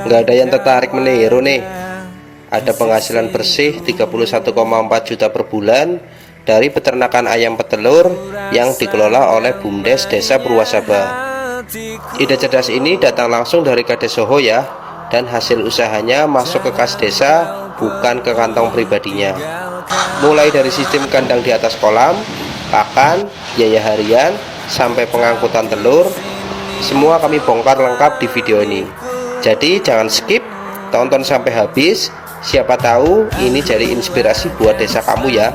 Nggak ada yang tertarik meniru nih. Ada penghasilan bersih 31,4 juta per bulan dari peternakan ayam petelur yang dikelola oleh BUMDes Desa Purwasaba. Ide cerdas ini datang langsung dari Kades Soho ya, dan hasil usahanya masuk ke kas desa, bukan ke kantong pribadinya. Mulai dari sistem kandang di atas kolam, pakan, biaya harian, sampai pengangkutan telur, semua kami bongkar lengkap di video ini. Jadi jangan skip, tonton sampai habis. Siapa tahu ini jadi inspirasi buat desa kamu ya.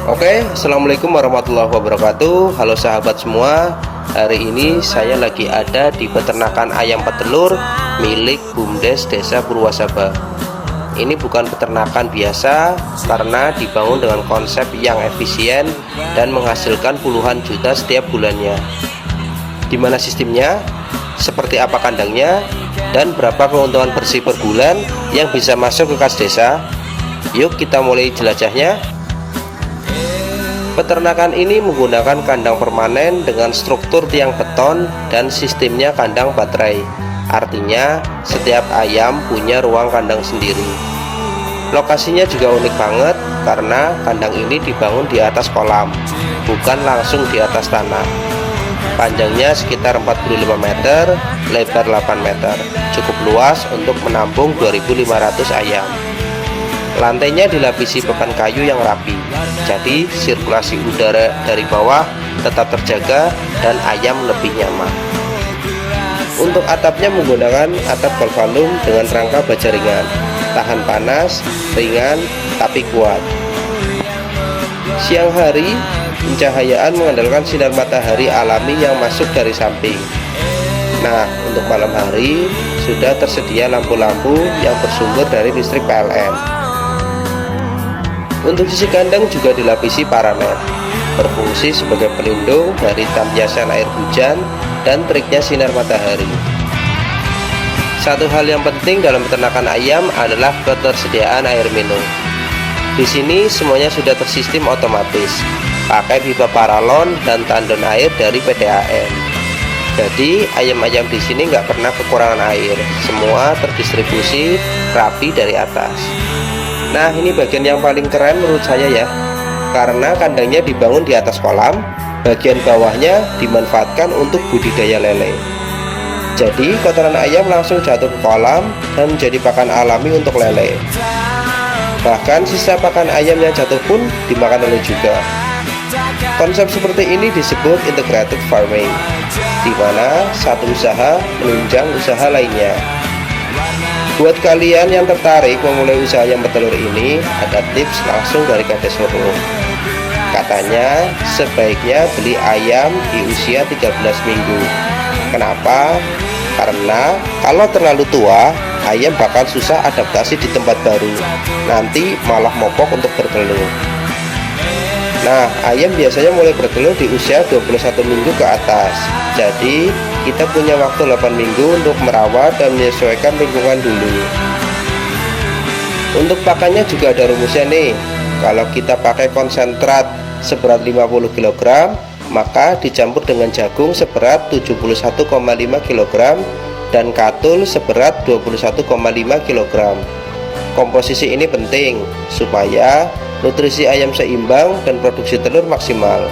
Oke, assalamualaikum warahmatullahi wabarakatuh. Halo sahabat semua. Hari ini saya lagi ada di peternakan ayam petelur milik BUMDes Desa Purwasaba. Ini bukan peternakan biasa karena dibangun dengan konsep yang efisien dan menghasilkan puluhan juta setiap bulannya. Gimana sistemnya? Seperti apa kandangnya? Dan berapa keuntungan bersih per bulan yang bisa masuk ke kas desa? Yuk kita mulai jelajahnya. Peternakan ini menggunakan kandang permanen dengan struktur tiang beton dan sistemnya kandang baterai. Artinya setiap ayam punya ruang kandang sendiri. Lokasinya juga unik banget karena kandang ini dibangun di atas kolam, bukan langsung di atas tanah. Panjangnya sekitar 45 meter, lebar 8 meter, cukup luas untuk menampung 2.500 ayam. Lantainya dilapisi papan kayu yang rapi, jadi sirkulasi udara dari bawah tetap terjaga dan ayam lebih nyaman. Untuk atapnya menggunakan atap galvanum dengan rangka baja ringan, tahan panas, ringan, tapi kuat. Siang hari, pencahayaan mengandalkan sinar matahari alami yang masuk dari samping. Nah, untuk malam hari sudah tersedia lampu-lampu yang bersumber dari listrik PLN. Untuk sisi kandang juga dilapisi paranet, berfungsi sebagai pelindung dari tampiasan air hujan dan teriknya sinar matahari. Satu hal yang penting dalam peternakan ayam adalah ketersediaan air minum. Di sini semuanya sudah tersistem otomatis, pakai pipa paralon dan tandon air dari PDAM. Jadi ayam-ayam di sini nggak pernah kekurangan air, semua terdistribusi rapi dari atas. Nah, ini bagian yang paling keren menurut saya ya, karena kandangnya dibangun di atas kolam, bagian bawahnya dimanfaatkan untuk budidaya lele. Jadi kotoran ayam langsung jatuh ke kolam dan menjadi pakan alami untuk lele. Bahkan sisa pakan ayam yang jatuh pun dimakan lele juga. Konsep seperti ini disebut integrated farming, di mana satu usaha menunjang usaha lainnya. Buat kalian yang tertarik memulai usaha ayam petelur ini, ada tips langsung dari Kades Soho. Katanya sebaiknya beli ayam di usia 13 minggu. Kenapa? Karena kalau terlalu tua, ayam bakal susah adaptasi di tempat baru, nanti malah mogok untuk bertelur. Nah, ayam biasanya mulai bertelur di usia 21 minggu ke atas. Jadi kita punya waktu 8 minggu untuk merawat dan menyesuaikan lingkungan dulu. Untuk pakannya juga ada rumusnya nih. Kalau kita pakai konsentrat seberat 50 kg, maka dicampur dengan jagung seberat 71,5 kg dan katul seberat 21,5 kg. Komposisi ini penting supaya nutrisi ayam seimbang dan produksi telur maksimal.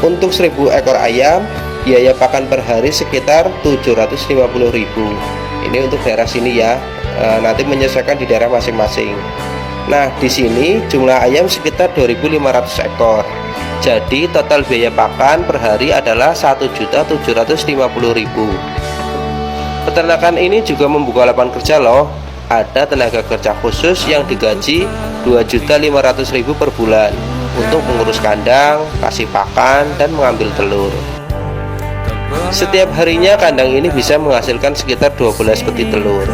Untuk 1000 ekor ayam, biaya pakan per hari sekitar 750.000. Ini untuk daerah sini ya, nanti menyesuaikan di daerah masing-masing. Nah, di sini jumlah ayam sekitar 2.500 ekor. Jadi total biaya pakan per hari adalah 1.750.000. Peternakan ini juga membuka lapangan kerja loh. Ada tenaga kerja khusus yang digaji 2.500.000 per bulan untuk mengurus kandang, kasih pakan, dan mengambil telur. Setiap harinya kandang ini bisa menghasilkan sekitar 12 peti telur.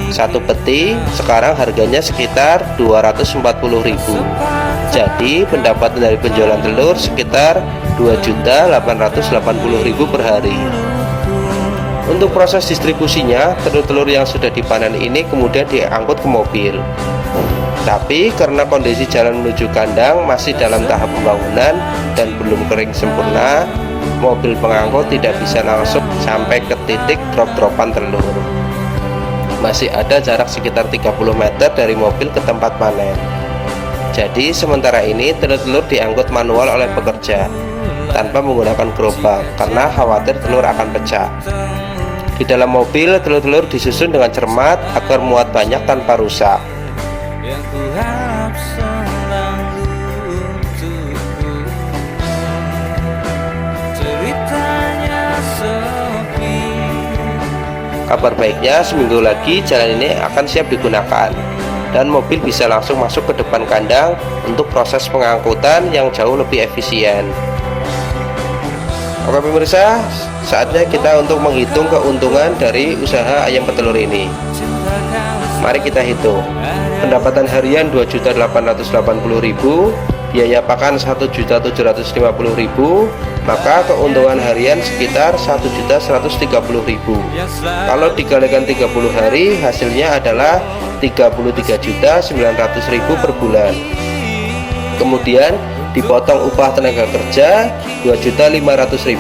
Satu peti sekarang harganya sekitar 240.000. Jadi pendapatan dari penjualan telur sekitar 2.880.000 per hari. Untuk proses distribusinya, telur-telur yang sudah dipanen ini kemudian diangkut ke mobil. Tapi karena kondisi jalan menuju kandang masih dalam tahap pembangunan dan belum kering sempurna, mobil pengangkut tidak bisa langsung sampai ke titik drop-dropan telur. Masih ada jarak sekitar 30 meter dari mobil ke tempat panen. Jadi sementara ini telur-telur diangkut manual oleh pekerja tanpa menggunakan gerobak karena khawatir telur akan pecah. Di dalam mobil, telur-telur disusun dengan cermat agar muat banyak tanpa rusak. Kabar baiknya, seminggu lagi jalan ini akan siap digunakan dan mobil bisa langsung masuk ke depan kandang untuk proses pengangkutan yang jauh lebih efisien. Oke pemirsa, saatnya kita untuk menghitung keuntungan dari usaha ayam petelur ini. Mari kita hitung. Pendapatan harian 2.880.000, biaya pakan 1.750.000, maka keuntungan harian sekitar 1.130.000. Kalau dikalikan 30 hari, hasilnya adalah 33.900.000 per bulan. Kemudian dipotong upah tenaga kerja 2.500.000,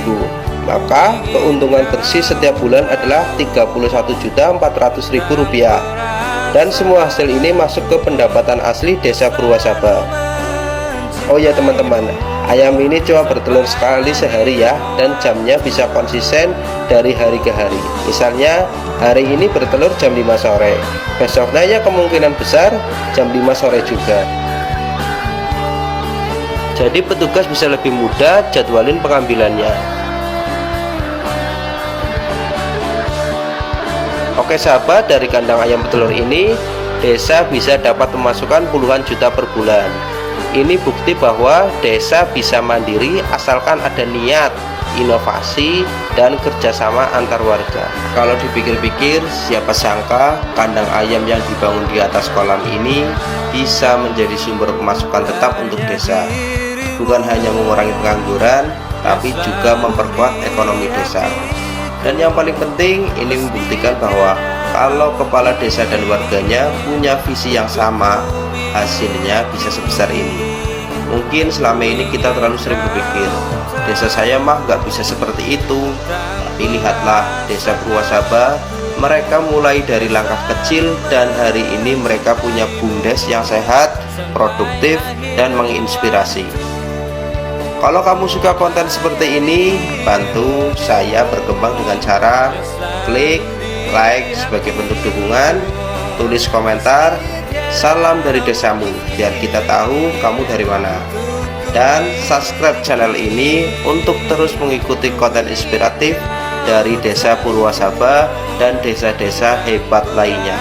maka keuntungan bersih setiap bulan adalah 31.400.000 rupiah. Dan semua hasil ini masuk ke pendapatan asli Desa Purwasaba. Oh ya teman-teman, ayam ini cuma bertelur sekali sehari ya, dan jamnya bisa konsisten dari hari ke hari. Misalnya hari ini bertelur jam 5 sore, besoknya ya kemungkinan besar jam 5 sore juga. Jadi petugas bisa lebih mudah jadwalin pengambilannya. Oke sahabat, dari kandang ayam petelur ini desa bisa dapat pemasukan puluhan juta per bulan. Ini bukti bahwa desa bisa mandiri asalkan ada niat, inovasi, dan kerjasama antar warga. Kalau dipikir-pikir, siapa sangka kandang ayam yang dibangun di atas kolam ini bisa menjadi sumber pemasukan tetap untuk desa. Bukan hanya mengurangi pengangguran, tapi juga memperkuat ekonomi desa. Dan yang paling penting, ini membuktikan bahwa kalau kepala desa dan warganya punya visi yang sama, hasilnya bisa sebesar ini. Mungkin selama ini kita terlalu sering berpikir, desa saya mah gak bisa seperti itu. Tapi lihatlah Desa Purwasaba, mereka mulai dari langkah kecil dan hari ini mereka punya BUMDes yang sehat, produktif, dan menginspirasi. Kalau kamu suka konten seperti ini, bantu saya berkembang dengan cara klik like sebagai bentuk dukungan, tulis komentar, salam dari desamu, biar kita tahu kamu dari mana. Dan subscribe channel ini untuk terus mengikuti konten inspiratif dari Desa Purwasaba dan desa-desa hebat lainnya.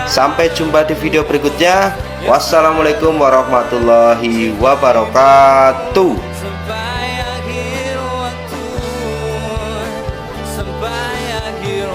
Sampai jumpa di video berikutnya. Wassalamualaikum warahmatullahi wabarakatuh. Sampai akhir